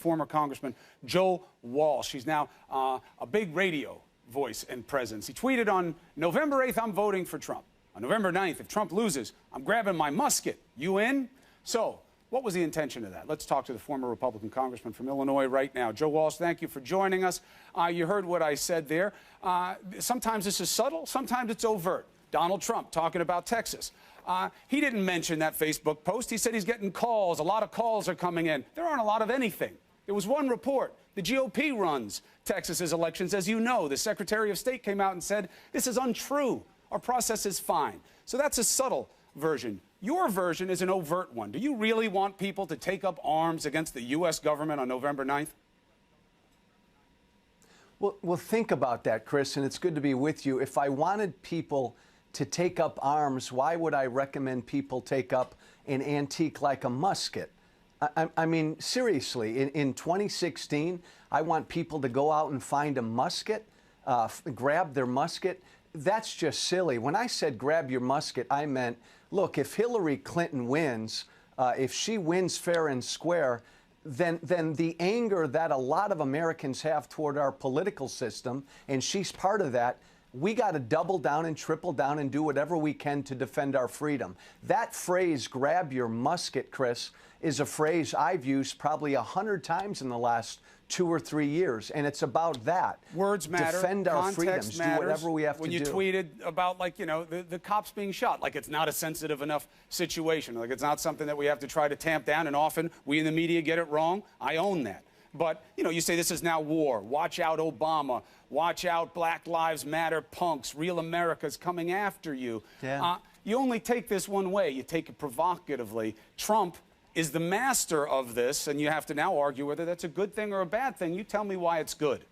former Congressman Joe Walsh. He's now a big radio voice and presence. He tweeted on November 8th, I'm voting for Trump. On November 9th, if Trump loses, I'm grabbing my musket. You in? So, what was the intention of that? Let's talk to the former Republican congressman from Illinois right now. Joe Walsh, thank you for joining us. You heard what I said there. Sometimes this is subtle, sometimes it's overt. Donald Trump talking about Texas. He didn't mention that Facebook post. He said he's getting calls. A lot of calls are coming in. There aren't a lot of anything. There was one report. The GOP runs Texas's elections. As you know, the Secretary of State came out and said, this is untrue. Our process is fine. So that's a subtle version. Your version is an overt one. Do you really want people to take up arms against the U.S. government on November 9th? Well, think about that, Chris, and it's good to be with you. If I wanted people to take up arms, why would I recommend people take up an antique like a musket? I mean, seriously, in 2016, I want people to go out and find a musket, grab their musket. That's just silly. When I said grab your musket, I meant, look, if Hillary Clinton wins, if she wins fair and square, then the anger that a lot of Americans have toward our political system, and she's part of that, we got to double down and triple down and do whatever we can to defend our freedom. That phrase, grab your musket, Chris, is a phrase I've used probably 100 times in the last 2 or 3 years, and it's about that. Words matter. Defend our freedoms. Matters. Do whatever we have to do. When you tweeted about, like, you know, the cops being shot, like it's not a sensitive enough situation, like it's not something that we have to try to tamp down, and often we in the media get it wrong. I own that. But, you know, you say this is now war. Watch out, Obama. Watch out, Black Lives Matter punks. Real America's coming after you. Yeah. You only take this one way. You take it provocatively. Trump is the master of this, and you have to now argue whether that's a good thing or a bad thing. You tell me why it's good.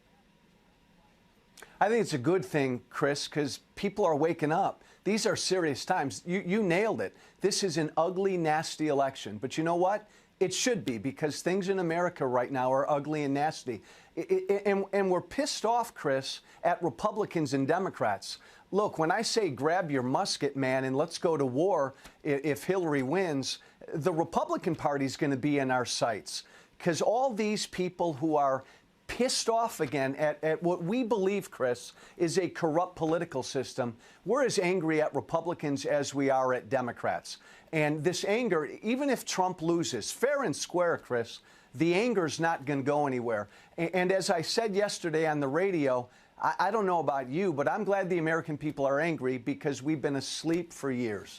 I think it's a good thing, Chris, because people are waking up. These are serious times. You nailed it. This is an ugly, nasty election. But you know what? It should be, because things in America right now are ugly and nasty. And we're pissed off, Chris, at Republicans and Democrats. Look, when I say grab your musket, man, and let's go to war if Hillary wins, the Republican Party is going to be in our sights, because all these people who are pissed off again at what we believe, Chris, is a corrupt political system, we're as angry at Republicans as we are at Democrats. And this anger, even if Trump loses, fair and square, Chris, the anger's not going to go anywhere. And as I said yesterday on the radio, I don't know about you, but I'm glad the American people are angry, because we've been asleep for years.